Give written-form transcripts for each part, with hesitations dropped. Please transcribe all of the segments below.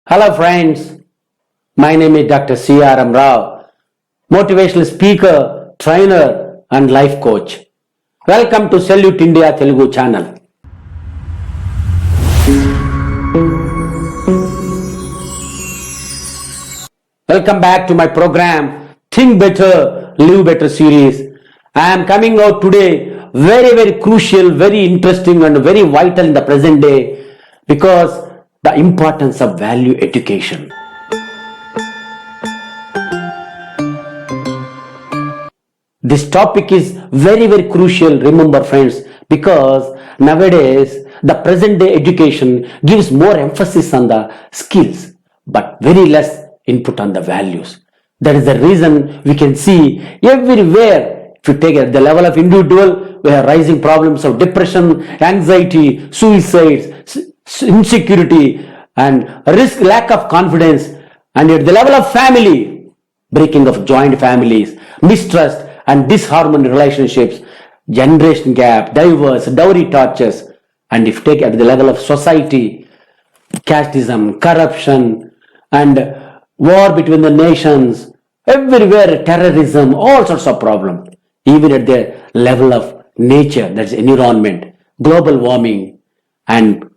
Hello friends, my name is Dr CRM Rao, motivational speaker, trainer and life coach. Welcome to Salute India Telugu channel. Welcome back to my program Think Better, Live Better series. I am coming out today very crucial, very interesting and very vital in the present day because the importance of value education. This topic is very crucial, remember friends, because nowadays the present day education gives more emphasis on the skills but very less input on the values. That is the reason we can see everywhere. If you take at the level of individual, we have rising problems of depression, anxiety, suicides, insecurity and risk, lack of confidence, and at the level of family, breaking of joint families, mistrust and disharmony relationships, generation gap, divorce, dowry tortures, and if you take at the level of society, casteism, corruption and war between the nations, everywhere terrorism, all sorts of problems, even at the level of nature, that is environment, global warming and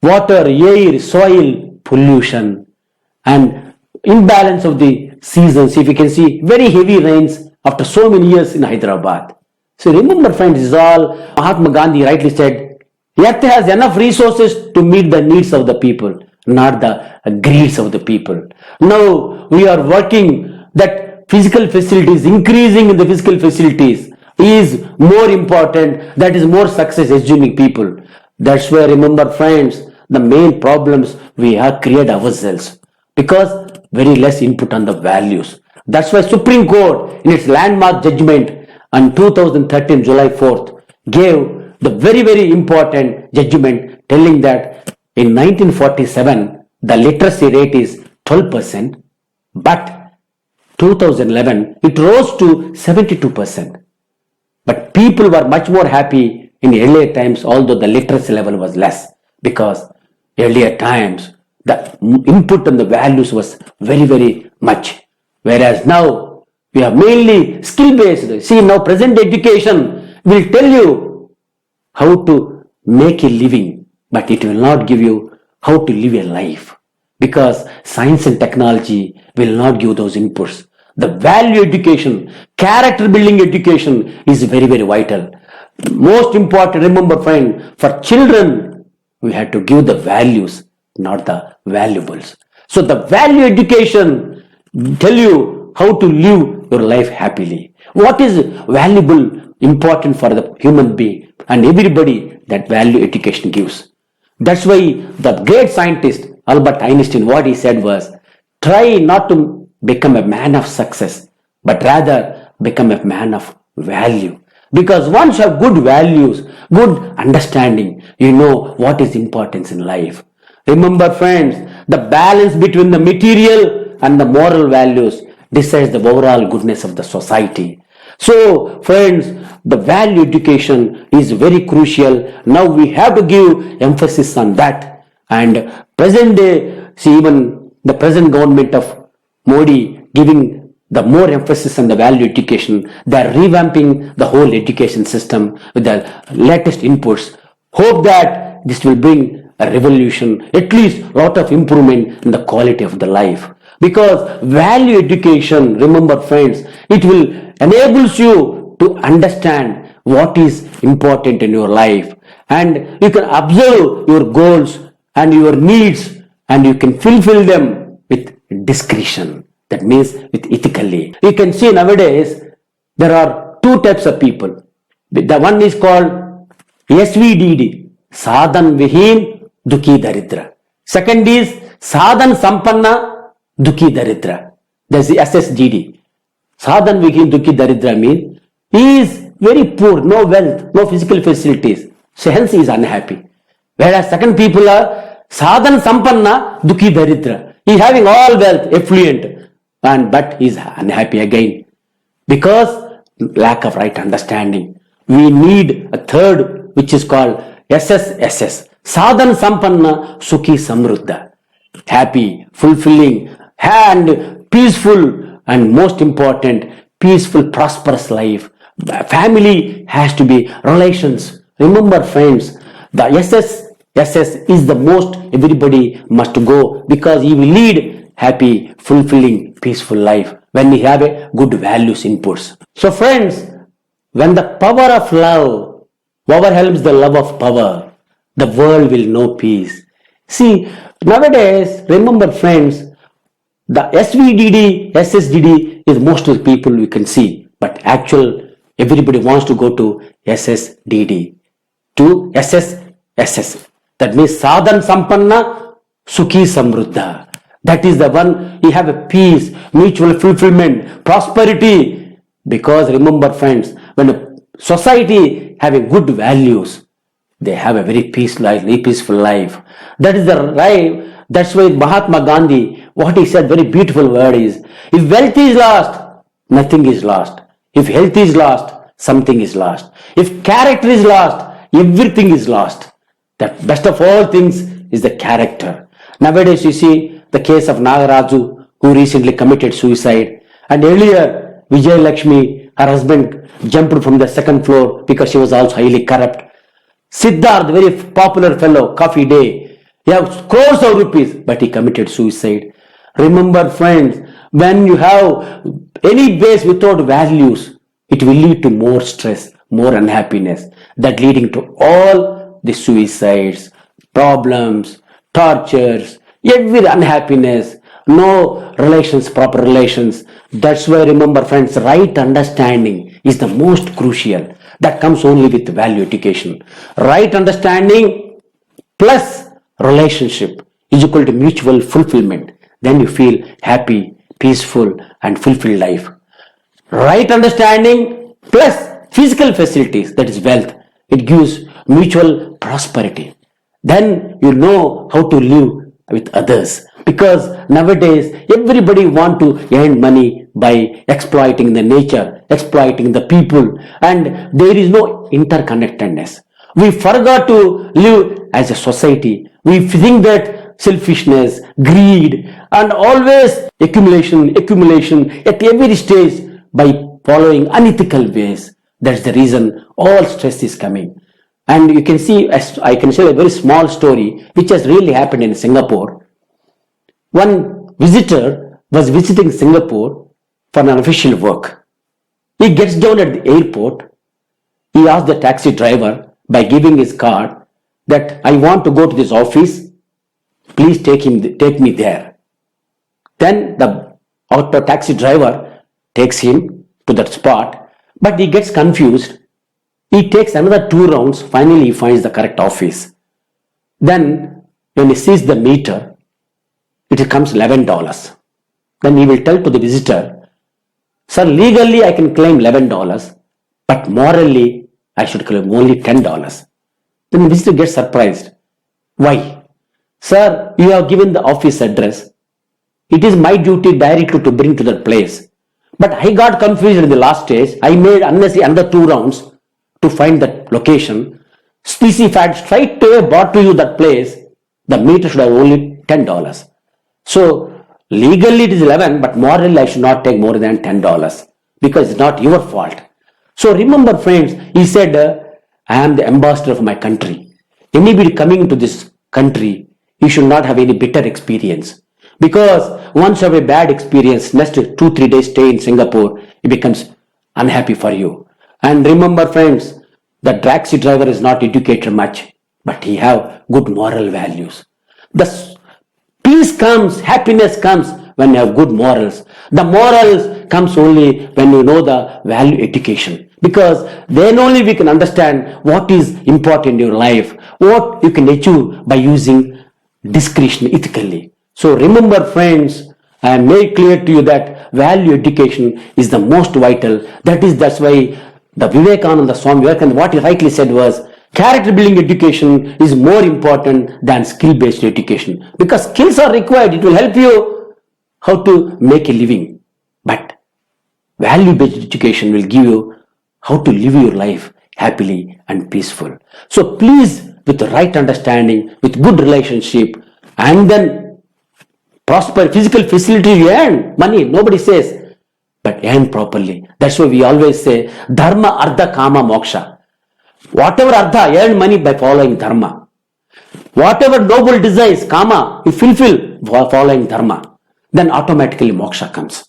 water, air, soil pollution and imbalance of the seasons. If you can see very heavy rains after so many years in Hyderabad. So remember friends, this is all Mahatma Gandhi rightly said, Earth has enough resources to meet the needs of the people, not the greeds of the people. Now we are working that physical facilities, increasing in the physical facilities is more important, that is more success assuming people. That's why remember friends, the main problems we have created ourselves because very less input on the values. That's why Supreme Court in its landmark judgment on 2013 July 4th gave the very important judgment telling that in 1947 the literacy rate is 12%, but 2011 it rose to 72%. But people were much more happy in earlier times, although the literacy level was less, because earlier times the input on the values was very much, whereas now we are mainly skill based. See, now present education will tell you how to make a living, but it will not give you how to live a life, because science and technology will not give those inputs. The value education, character building education is very vital. Most important, remember friend, for children we have to give the values, not the valuables. So the value education tell you how to live your life happily. What is valuable, important for the human being and everybody, that value education gives. That's why the great scientist Albert Einstein, what he said was, try not to become a man of success, but rather become a man of value. Because once you have good values, good understanding, you know what is importance in life. Remember friends, the balance between the material and the moral values decides the overall goodness of the society. So friends, the value education is very crucial. Now we have to give emphasis on that. And present day, see, even the present government of Modi giving the more emphasis on the value education. They are revamping the whole education system with the latest inputs. Hope that this will bring a revolution, at least a lot of improvement in the quality of the life. Because value education, remember friends, it will enables you to understand what is important in your life, and you can observe your goals and your needs and you can fulfill them with discretion. That means with ethically. You can see nowadays there are two types of people. The one is called SVDD, Sadhan Vihin Dukhi Daridra. Second is Sadhan Sampanna Dukhi Daridra. That's the SSDD. Sadhan Vihin Dukhi Daridra means he is very poor, no wealth, no physical facilities, so hence he is unhappy. Whereas second people are Sadhan Sampanna Dukhi Daridra. He is having all wealth, affluent, but he is unhappy again because lack of right understanding. We need a third, which is called SSSS, Sadhan Sampanna Sukhi Samruddha. happy, fulfilling, and peaceful, and most important, peaceful, prosperous life. Family has to be relations. Remember, friends, the SS is the most everybody must go, because he will lead happy, fulfilling, peaceful life when we have a good values inputs. So friends, when the power of love overwhelms the love of power, the world will know peace. See, nowadays, remember friends, the SVDD, SSDD is most of the people we can see, but actual everybody wants to go to SSDD, to SSSS. That means Sadhan Sampanna, Sukhi Samruddha. That is the one, you have a peace, mutual fulfillment, prosperity. Because remember friends, when a society having good values, they have a very peaceful life. That is the right. That's why Mahatma Gandhi, what he said, very beautiful word is, if wealth is lost, nothing is lost. If health is lost, something is lost. If character is lost, everything is lost. The best of all things is the character. Nowadays you see the case of Nagaraju, who recently committed suicide, and earlier Vijay Lakshmi, her husband, jumped from the second floor because she was also highly corrupt. Siddharth, very popular fellow, Coffee Day, he has crores of rupees, but he committed suicide. Remember friends, when you have any base without values, it will lead to more stress, more unhappiness, that leading to all the suicides, problems, tortures, every unhappiness, no relations, proper relations. That's why remember friends, right understanding is the most crucial. That comes only with value education. Right understanding plus relationship is equal to mutual fulfillment. Then you feel happy, peaceful, and fulfilled life. Right understanding plus physical facilities, that is wealth, it gives mutual prosperity. Then you know how to live with others, because nowadays everybody want to earn money by exploiting the nature, exploiting the people, and there is no interconnectedness. We forgot to live as a society. We think that selfishness, greed, and always accumulation at every stage by following unethical ways. That's the reason all stress is coming. And you can see, I can share a very small story which has really happened in Singapore. One visitor was visiting Singapore for an official work. He gets down at the airport. He asks the taxi driver by giving his card that I want to go to this office. Please take me there. Then the auto taxi driver takes him to that spot, but he gets confused. He takes another 2 rounds. Finally, he finds the correct office. Then, when he sees the meter, it comes $11. Then he will tell to the visitor, sir, legally I can claim $11, but morally I should claim only $10. Then the visitor gets surprised. Why? Sir, you have given the office address. It is my duty directly to bring to that place. But I got confused in the last stage. I made unnecessary another 2 rounds to find that location. If I had straight away brought to you that place, the meter should have only $10. So legally it is 11, but morally I should not take more than $10 because it's not your fault. So remember friends, he said, I am the ambassador of my country. Anybody coming to this country, you should not have any bitter experience. Because once you have a bad experience, next 2-3 days stay in Singapore, it becomes unhappy for you. And remember friends, the taxi driver is not educated much, but he have good moral values. The peace comes, happiness comes when you have good morals. The morals comes only when you know the value education. Because then only we can understand what is important in your life, what you can achieve by using discretion ethically. So remember friends, I have made clear to you that value education is the most vital. That's why the Vivekananda Swami Vivekananda, what he rightly said was, character building education is more important than skill based education. Because skills are required, it will help you how to make a living. But value based education will give you how to live your life happily and peaceful. So please, with the right understanding, with good relationship, and then prosper, physical facility you earn money, nobody says, but earn properly. That's why we always say dharma, artha, kama, moksha. Whatever artha, earn money by following dharma. Whatever noble desires, kama, you fulfill following dharma. Then automatically moksha comes.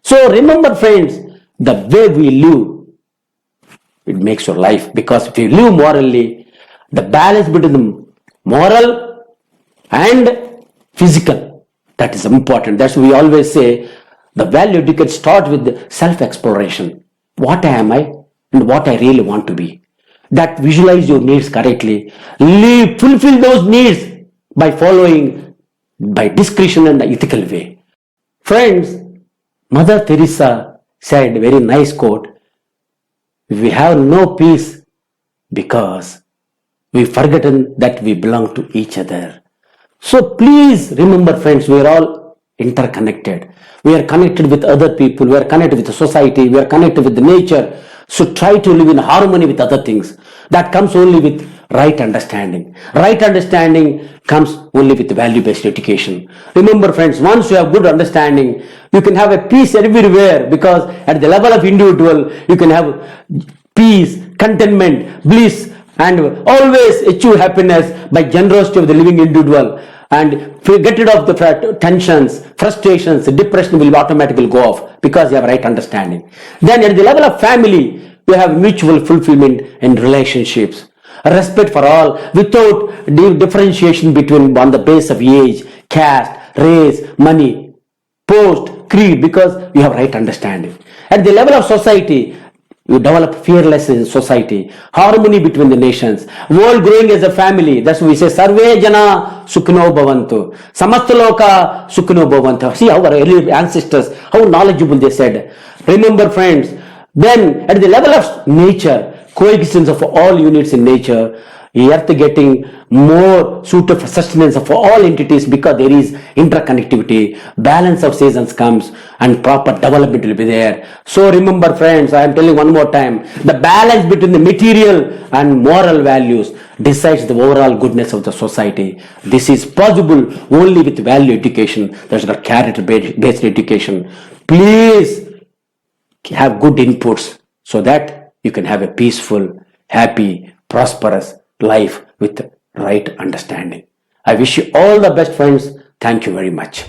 So remember friends, the way we live, it makes your life. Because if you live morally, the balance between the moral and physical, that is important. That's why we always say the value education starts with self-exploration. What am I and what I really want to be? That visualize your needs correctly. Live, fulfill those needs by following by discretion and the ethical way. Friends, Mother Teresa said a very nice quote, we have no peace because we've forgotten that we belong to each other. So please remember friends, we are all interconnected. We are connected with other people, we are connected with the society, we are connected with the nature. So try to live in harmony with other things. That comes only with right understanding. Right understanding comes only with value-based education. Remember friends, once you have good understanding, you can have a peace everywhere, because at the level of individual, you can have peace, contentment, bliss, and always achieve happiness by generosity of the living individual. And get rid of the tensions, frustrations, depression will automatically go off because you have right understanding. Then at the level of family, you have mutual fulfillment in relationships. Respect for all without differentiation between on the base of age, caste, race, money, post, creed, because you have right understanding. At the level of society, you develop fearlessness in society, harmony between the nations, world growing as a family. That's why we say, Sarve Jana Sukhino Bhavantu, Samastaloka Sukhino Bhavantu. See our early ancestors, how knowledgeable they said. Remember friends, then at the level of nature, coexistence of all units in nature, earth getting more suited for sustenance of all entities because there is interconnectivity, balance of seasons comes and proper development will be there. So remember friends, I am telling one more time, the balance between the material and moral values decides the overall goodness of the society. This is possible only with value education, that's the character-based education. Please have good inputs so that you can have a peaceful, happy, prosperous life with right understanding. I wish you all the best friends. Thank you very much.